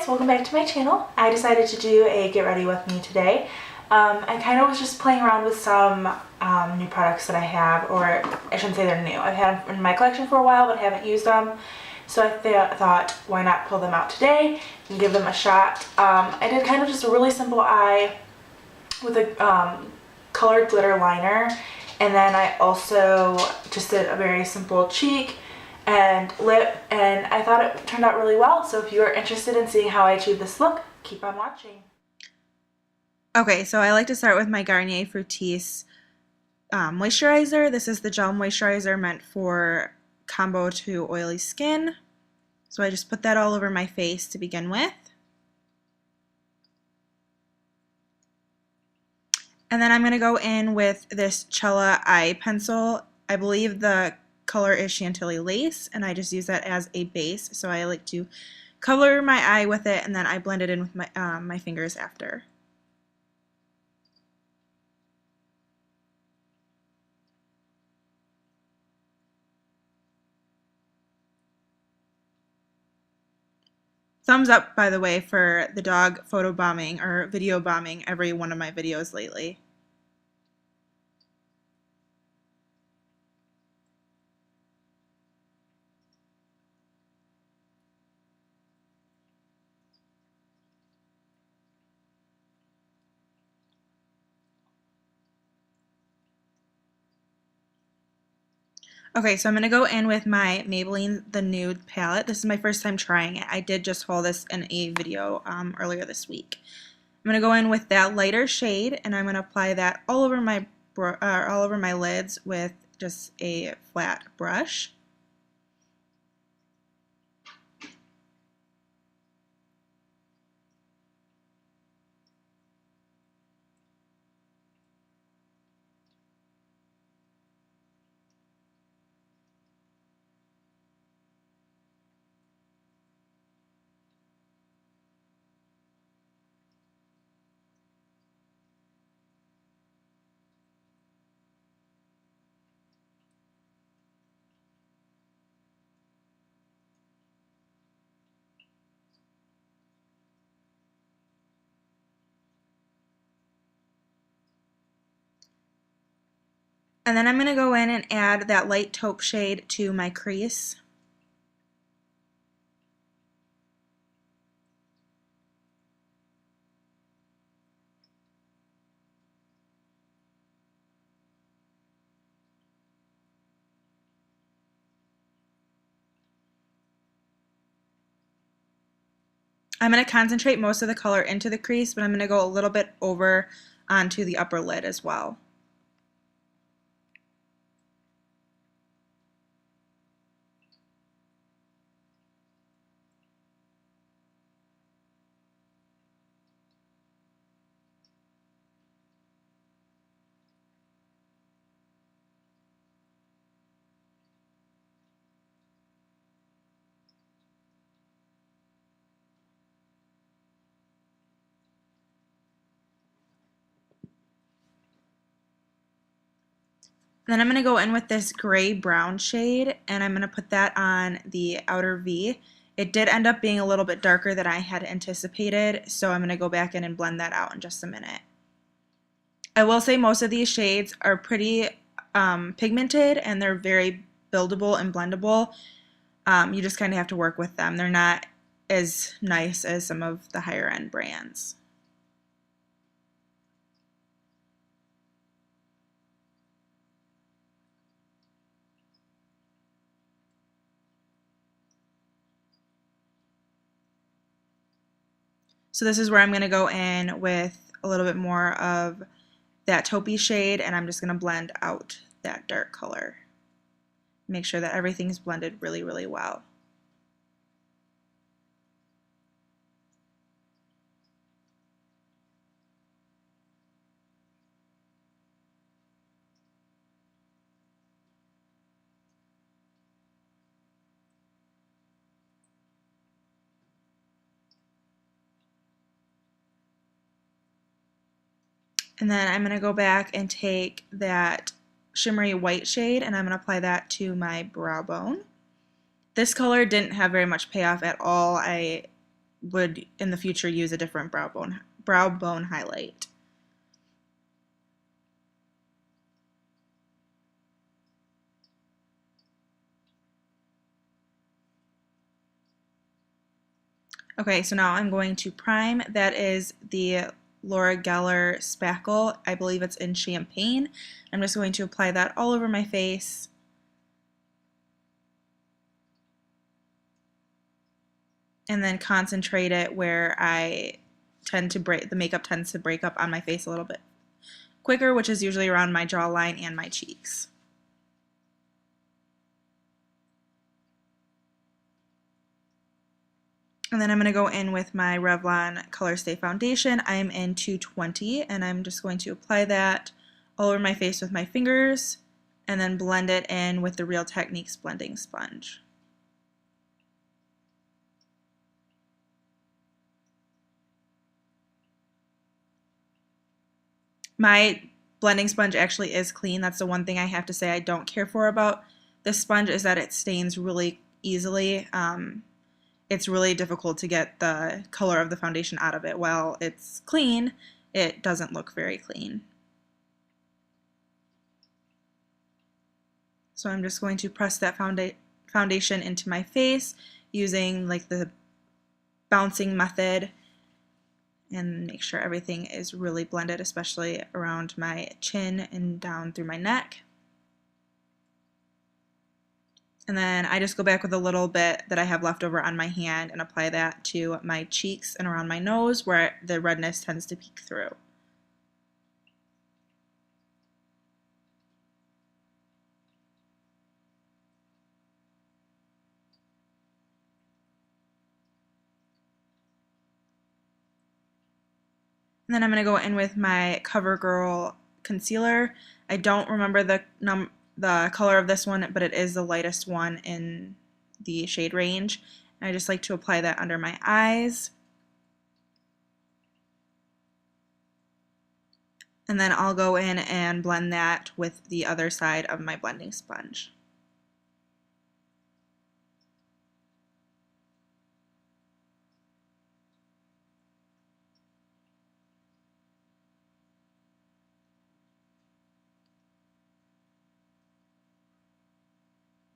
welcome back to my channel. I decided to do a get ready with me today. I kind of was just playing around with some new products that I have, or I shouldn't say they're new. I've had them in my collection for a while but haven't used them. So I thought, why not pull them out today and give them a shot. I did kind of just a really simple eye with a colored glitter liner, and then I also just did a very simple cheek and lip, and I thought it turned out really well. So if you are interested in seeing how I achieved this look, keep on watching. Okay, so I like to start with my Garnier Fructis moisturizer. This is the gel moisturizer meant for combo to oily skin. So I just put that all over my face to begin with. And then I'm going to go in with this Cella eye pencil. I believe the color is Chantilly Lace, and I just use that as a base. So I like to color my eye with it, and then I blend it in with my fingers after. Thumbs up, by the way, for the dog photo bombing or video bombing every one of my videos lately. Okay, so I'm going to go in with my Maybelline The Nude palette. This is my first time trying it. I did just haul this in a video earlier this week. I'm going to go in with that lighter shade, and I'm going to apply that all over my lids with just a flat brush. And then I'm going to go in and add that light taupe shade to my crease. I'm going to concentrate most of the color into the crease, but I'm going to go a little bit over onto the upper lid as well. Then I'm going to go in with this gray-brown shade, and I'm going to put that on the outer V. It did end up being a little bit darker than I had anticipated, so I'm going to go back in and blend that out in just a minute. I will say most of these shades are pretty pigmented, and they're very buildable and blendable. You just kind of have to work with them. They're not as nice as some of the higher-end brands. So this is where I'm going to go in with a little bit more of that taupey shade, and I'm just going to blend out that dark color. Make sure that everything's blended really, really well. And then I'm going to go back and take that shimmery white shade, and I'm going to apply that to my brow bone. This color didn't have very much payoff at all. I would in the future use a different brow bone highlight. Okay, so now I'm going to prime. That is the Laura Geller Spackle. I believe it's in Champagne. I'm just going to apply that all over my face. And then concentrate it where the makeup tends to break up on my face a little bit quicker, which is usually around my jawline and my cheeks. And then I'm going to go in with my Revlon Color Stay Foundation. I'm in 220, and I'm just going to apply that all over my face with my fingers, and then blend it in with the Real Techniques blending sponge. My blending sponge actually is clean. That's the one thing I have to say I don't care for about this sponge, is that it stains really easily. It's really difficult to get the color of the foundation out of it. While it's clean, it doesn't look very clean. So I'm just going to press that foundation into my face using like the bouncing method and make sure everything is really blended, especially around my chin and down through my neck. And then I just go back with a little bit that I have left over on my hand and apply that to my cheeks and around my nose where the redness tends to peek through. And then I'm going to go in with my CoverGirl concealer. I don't remember the color of this one, but it is the lightest one in the shade range. And I just like to apply that under my eyes. And then I'll go in and blend that with the other side of my blending sponge.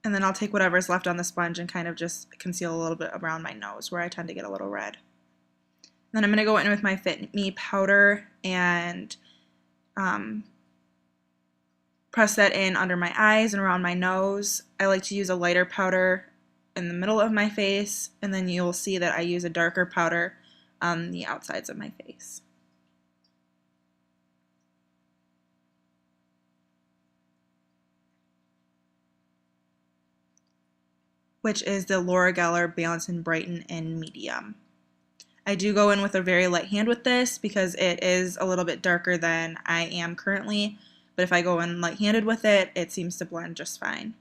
And then I'll take whatever's left on the sponge and kind of just conceal a little bit around my nose where I tend to get a little red. Then I'm going to go in with my Fit Me powder and press that in under my eyes and around my nose. I like to use a lighter powder in the middle of my face, and then you'll see that I use a darker powder on the outsides of my face. Which is the Laura Geller Balance and Brighten in Medium. I do go in with a very light hand with this because it is a little bit darker than I am currently, but if I go in light-handed with it, it seems to blend just fine.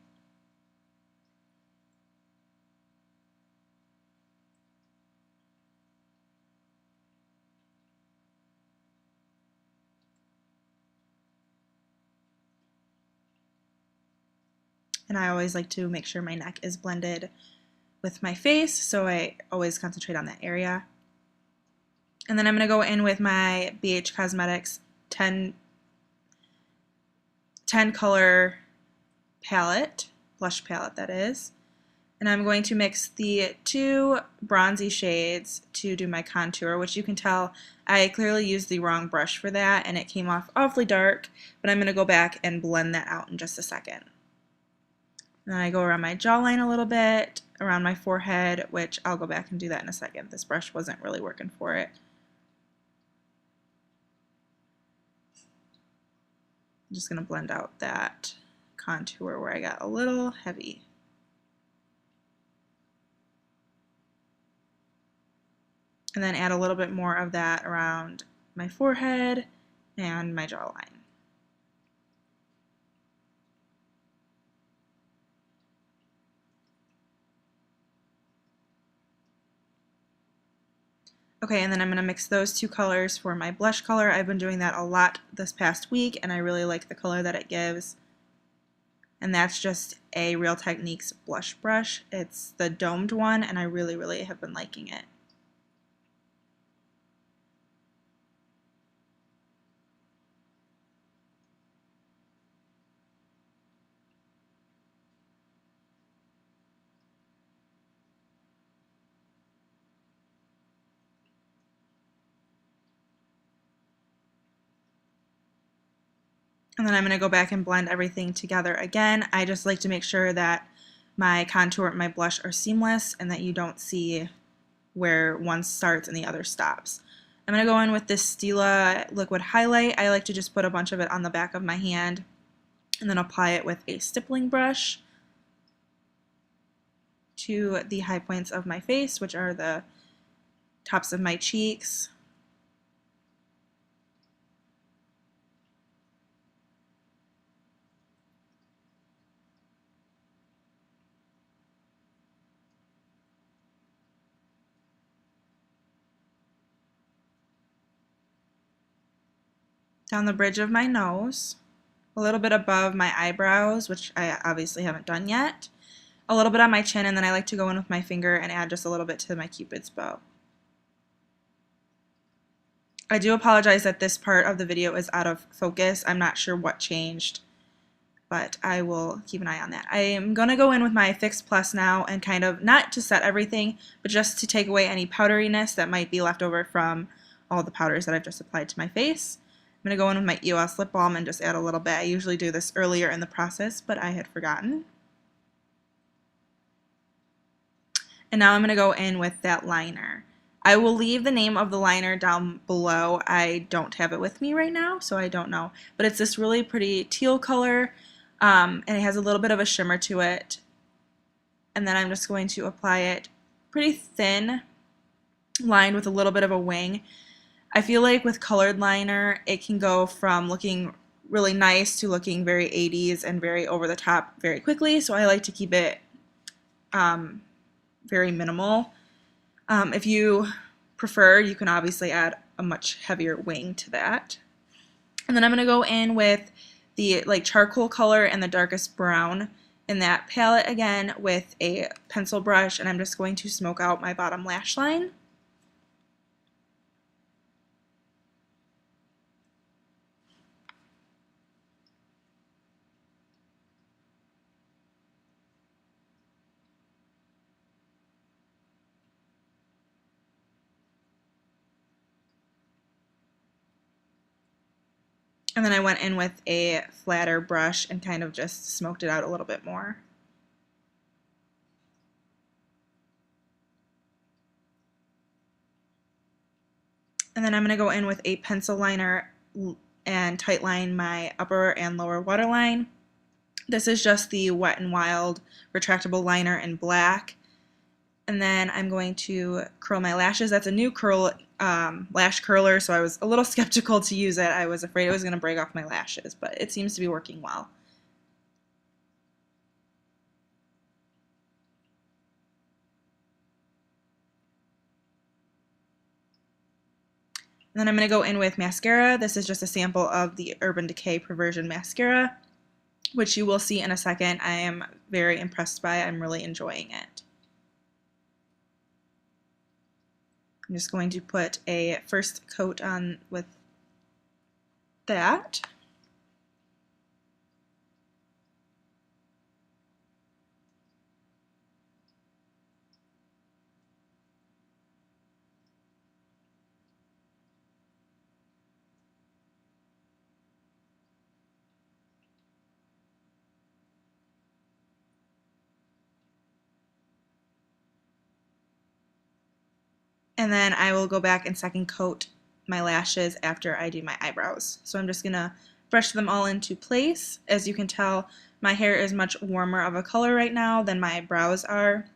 And I always like to make sure my neck is blended with my face, so I always concentrate on that area. And then I'm going to go in with my BH Cosmetics 10 color palette, blush palette that is. And I'm going to mix the two bronzy shades to do my contour, which you can tell I clearly used the wrong brush for that and it came off awfully dark, but I'm going to go back and blend that out in just a second. And then I go around my jawline a little bit, around my forehead, which I'll go back and do that in a second. This brush wasn't really working for it. I'm just going to blend out that contour where I got a little heavy. And then add a little bit more of that around my forehead and my jawline. Okay, and then I'm going to mix those two colors for my blush color. I've been doing that a lot this past week, and I really like the color that it gives. And that's just a Real Techniques blush brush. It's the domed one, and I really, really have been liking it. And then I'm going to go back and blend everything together again. I just like to make sure that my contour and my blush are seamless and that you don't see where one starts and the other stops. I'm going to go in with this Stila liquid highlight. I like to just put a bunch of it on the back of my hand and then apply it with a stippling brush to the high points of my face, which are the tops of my cheeks. Down the bridge of my nose, a little bit above my eyebrows, which I obviously haven't done yet, a little bit on my chin, and then I like to go in with my finger and add just a little bit to my Cupid's bow. I do apologize that this part of the video is out of focus. I'm not sure what changed, but I will keep an eye on that. I am going to go in with my Fix Plus now and kind of, not to set everything, but just to take away any powderiness that might be left over from all the powders that I've just applied to my face. I'm going to go in with my EOS lip balm and just add a little bit. I usually do this earlier in the process, but I had forgotten. And now I'm going to go in with that liner. I will leave the name of the liner down below. I don't have it with me right now, so I don't know. But it's this really pretty teal color, and it has a little bit of a shimmer to it. And then I'm just going to apply it pretty thin, lined with a little bit of a wing. I feel like with colored liner, it can go from looking really nice to looking very 80s and very over the top very quickly, so I like to keep it very minimal. If you prefer, you can obviously add a much heavier wing to that. And then I'm going to go in with the charcoal color and the darkest brown in that palette again with a pencil brush, and I'm just going to smoke out my bottom lash line. And then I went in with a flatter brush and kind of just smoked it out a little bit more. And then I'm going to go in with a pencil liner and tightline my upper and lower waterline. This is just the Wet n Wild retractable liner in black. And then I'm going to curl my lashes. That's a new lash curler, so I was a little skeptical to use it. I was afraid it was going to break off my lashes, but it seems to be working well. And then I'm going to go in with mascara. This is just a sample of the Urban Decay Perversion Mascara, which you will see in a second. I am very impressed by. I'm really enjoying it. I'm just going to put a first coat on with that. And then I will go back and second coat my lashes after I do my eyebrows. So I'm just going to brush them all into place. As you can tell, my hair is much warmer of a color right now than my brows are.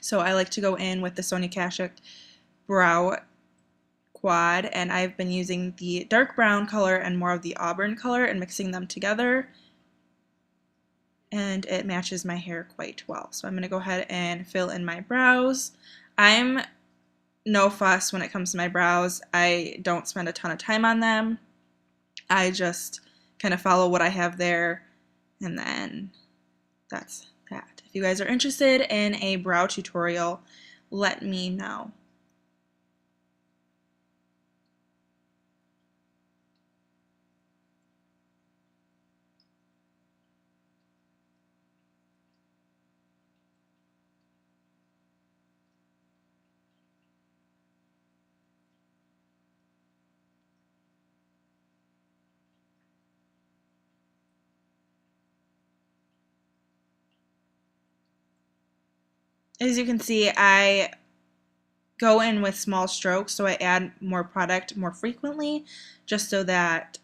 So I like to go in with the Sonia Kashuk Brow Quad, and I've been using the dark brown color and more of the auburn color and mixing them together. And it matches my hair quite well. So I'm going to go ahead and fill in my brows. I'm no fuss when it comes to my brows. I don't spend a ton of time on them. I just kind of follow what I have there, and then that's that. If you guys are interested in a brow tutorial, let me know. As you can see, I go in with small strokes, so I add more product more frequently, just so that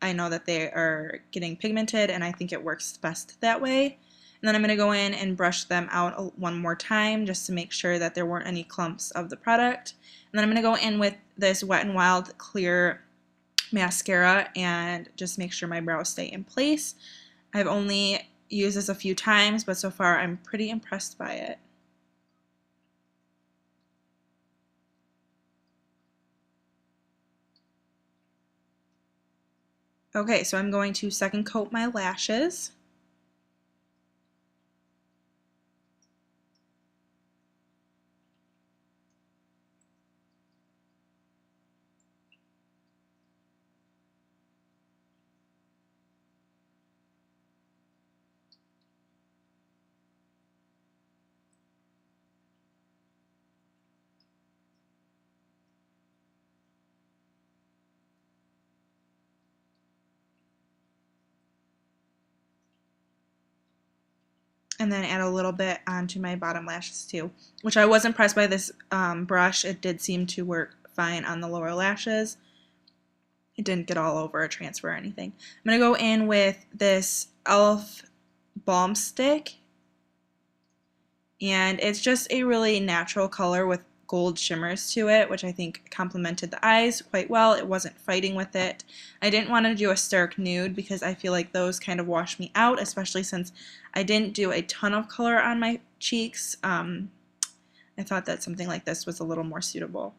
I know that they are getting pigmented, and I think it works best that way. And then I'm going to go in and brush them out one more time just to make sure that there weren't any clumps of the product. And then I'm going to go in with this Wet n Wild clear mascara and just make sure my brows stay in place. I've only used this a few times, but so far I'm pretty impressed by it. Okay, so I'm going to second coat my lashes. And then add a little bit onto my bottom lashes too, which I was impressed by this brush. It did seem to work fine on the lower lashes. It didn't get all over a transfer or anything. I'm going to go in with this e.l.f. balm stick, and it's just a really natural color with gold shimmers to it, which I think complemented the eyes quite well. It wasn't fighting with it. I didn't want to do a stark nude because I feel like those kind of wash me out, especially since I didn't do a ton of color on my cheeks. I thought that something like this was a little more suitable.